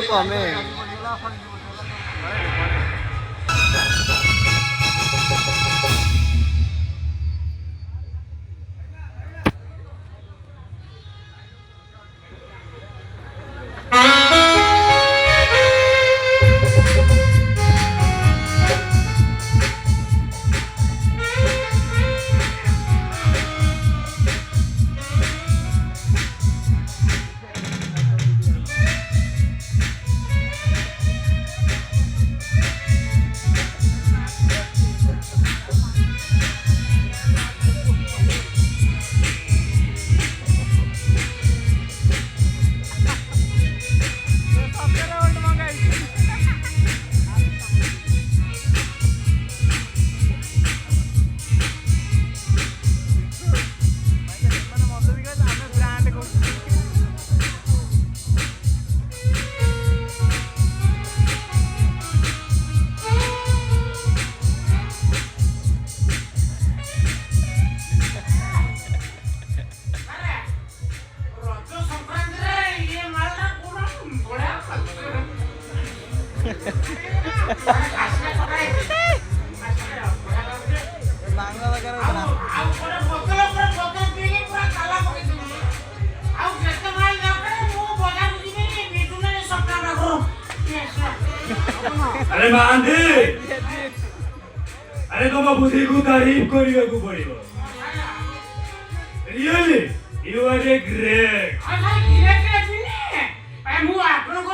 कमे अरे मांदी अरे तुम बुद्धि को तारीफ करियो को पड़िबो really you are a great अच्छा ग्रेट ने आई मु आपन को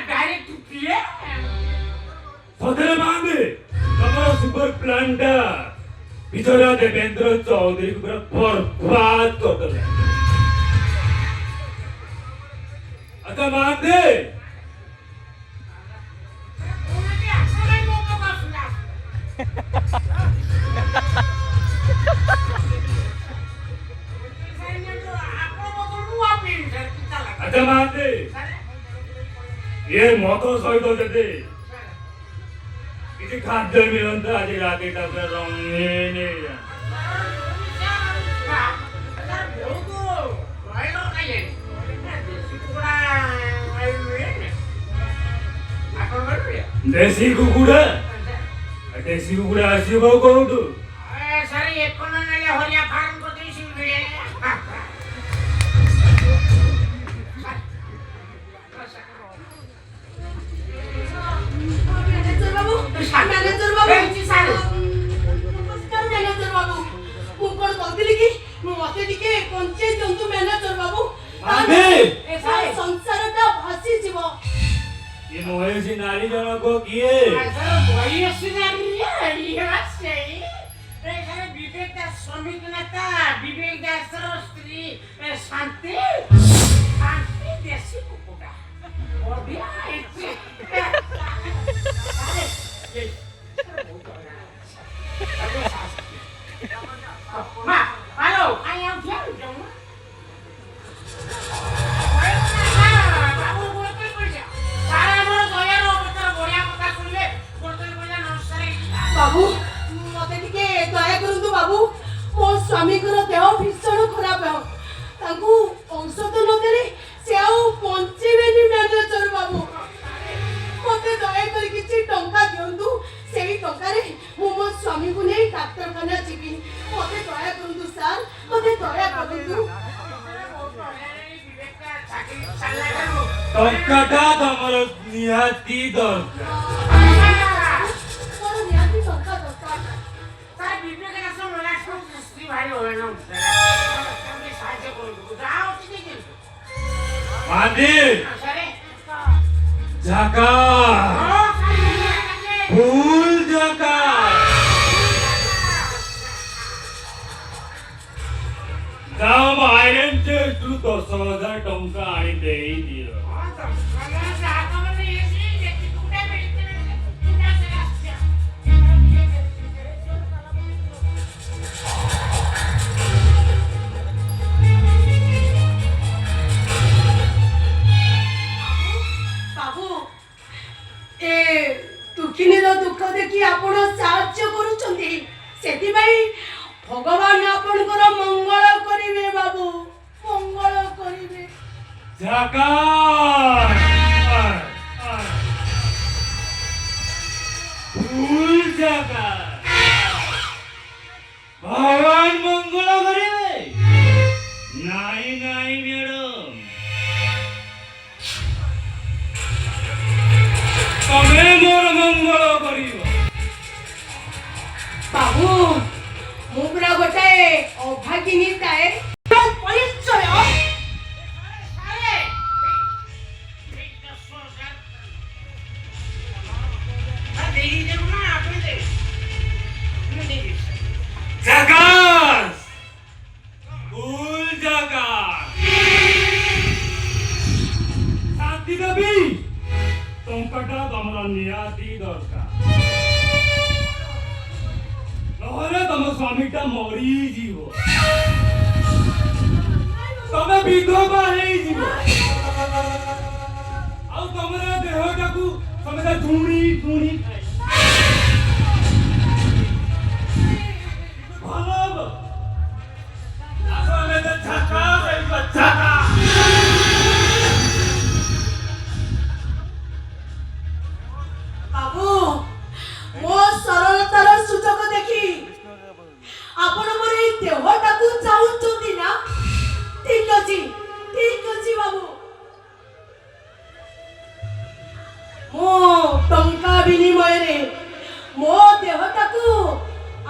डायरेक्ट किए सदरे मांदी तमरो सुपर प्लांटा बिचरा देवेंद्र चौधरी को पूरा बर्बाद कर देले अच्छा मांदी अच्छा मानते ये मतो सहित जदि किसी खाद्य मिलता आज रात पूरा रंगीन देसी कुकुड़ा आसीबो कोठु सर एक कोन नेले हरिया फार्म को देसी मिले मैनेजर बाबू नमस्कार मैनेजर बाबू मु कोन कहतिली कि मते टिके पंचे जंतु मैनेजर बाबू आबे ए संसारटा भासी जीवो ये मोहेसी नारी जन को किए सर वयसी नारी ये से ए सर विवेक दास श्रमिक नेता विवेक दास स्त्री शांति शांति देसी कुकुड़ा बढ़िया Ma, hello, I am here. बाबू मते टिके दया करंतु बाबू मो स्वामी को देह भीषण खराब है ताकू औषध न देले से आउ पहुंचेबेनी मैनेजर बाबू मते दया कर किछि टंका दियंतु सेही टंका रे मो मो स्वामी को नै डाक्टरखाना जीवी मते दया करंतु सर मते दया करंतु टंकाटा तमर निहाती दरकार मोर निहाती टंका दरकार सर विवेक दास मला स्त्री भाई होय ना तुम्ही साहाय्य करू जाओ ठीक मांदी सर झाका फूल झाका जाओ आयरन से तू 10,000 टंका आनी दे ही दियो बाबू ए दुखिनीर दुख देखि आपण साहाय्य करूछंती सेति भाई भगवान आपणकर मंगल करिवे बाबू मंगल करिवे ঝাকাস ফুল ঝাকাস ভগবান মঙ্গল করিবে নাই নাই ম্যাডাম তবে মোর মঙ্গল করিব বাবু ମୁଁ ପୁରା ଗୋଟାଏ ଅଭାଗିନୀ ଥାଏ ପରିଚୟ ঝাকাস ফুল ঝাকাস শান্তি দেবী ଟଙ୍କାଟା ତମର ନିହାତି ଦରକାର ନହେଲେ ତମ ସ୍ୱାମୀଟା ମରିଯିବ ତମେ ବିଧବା ହେଇଯିବ ଆଉ ତମର ଦେହଟାକୁ ସମସ୍ତେ ଧୁଣି ଧୁଣି ଭଲ ହବ ଆସ ଆମେ ଝାକାସ୍ ହେଇଯିବା ଝାକାସ୍ ବାବୁ ମୋ ସରଳତାର ସୁଯୋଗ ଦେଖି ଆପଣ ମୋର ଏଇ ଦେହଟାକୁ ଚାହୁଁଛନ୍ତି ନା ଠିକ ଅଛି ବାବୁ ମୁଁ ଟଙ୍କା ବିନିମୟରେ ମୋ ଦେହଟାକୁ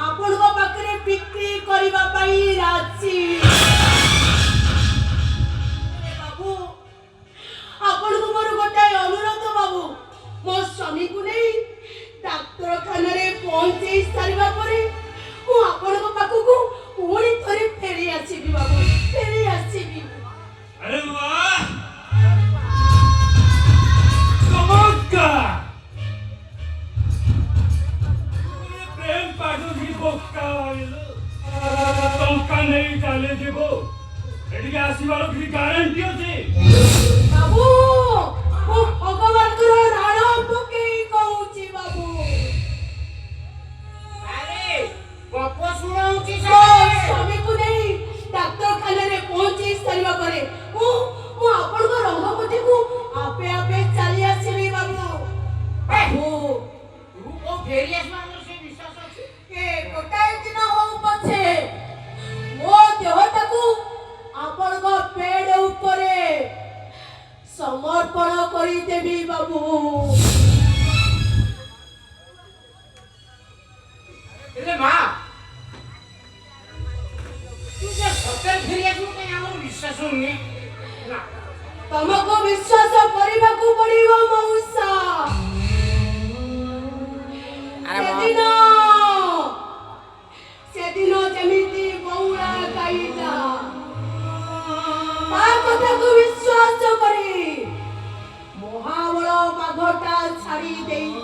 ଆପଣଙ୍କ ପାଖରେ ବିକ୍ରି କରିବା ପାଇଁ ରାଜି ବାବୁ ଆପଣଙ୍କୁ ମୋର ଗୋଟାଏ ଅନୁରୋଧ ବାବୁ ମୋ ସ୍ୱାମୀକୁ ନେଇ ଡାକ୍ତରଖାନାରେ ପହଞ୍ଚେଇ ସାରିବା ପରେ ମୁଁ ଆପଣଙ୍କ ପାଖକୁ ପୁଣି ଥରେ ଫେରି ଆସିବି ବାବୁ ଫେରି ଆସିବି अरे वाह चमत्कार प्रेम पाठो भी बोका टंका नहीं चाले देबो एटिके आसीबार कि ग्यारंटी अछि बाबू ମୁଁ ଭଗବାନଙ୍କର ରାଣ ପକେଇ କହୁଛି ବାବୁ ଗପ ଶୁଣାଉଛି ମୋ ସ୍ୱାମୀକୁ ନେଇ ଡାକ୍ତରଖାନାରେ ପହଞ୍ଚେଇ ସାରିବା ପରେ ମୁଁ ଆପଣଙ୍କ ରଙ୍ଗପଟିକୁ ଆପେ ଆପେ ଚାଲି ଆସିବି ବାବୁ ବାବୁ ତୁ କୋଉ ଫେରି ଆସିବା ଆମର ସେ ବିଶ୍ୱାସ ଅଛି ଏ ଗୋଟାଏ ଦିନ ହଉ ପଛେ ମୋ ଦେହଟାକୁ ଆପଣଙ୍କ ବେଡ୍ ଉପରେ ସମର୍ପଣ କରିଦେବି ବାବୁ ହେଲେ ମା ତୁ ଯେ ସତରେ ଫେରି ଆସିବୁ କାହିଁ ଆମର ବିଶ୍ୱାସ ହଉନି ନା ତମକୁ ବିଶ୍ୱାସ କରିବାକୁ ପଡିବ ମଉସା ସେଦିନ ଯେମିତି ବଉଳା ଗାଇଲା ତା କଥାକୁ ବିଶ୍ୱାସ କରି ମହାବଳ ବାଘଟା ଛାଡ଼ି ଦେଇ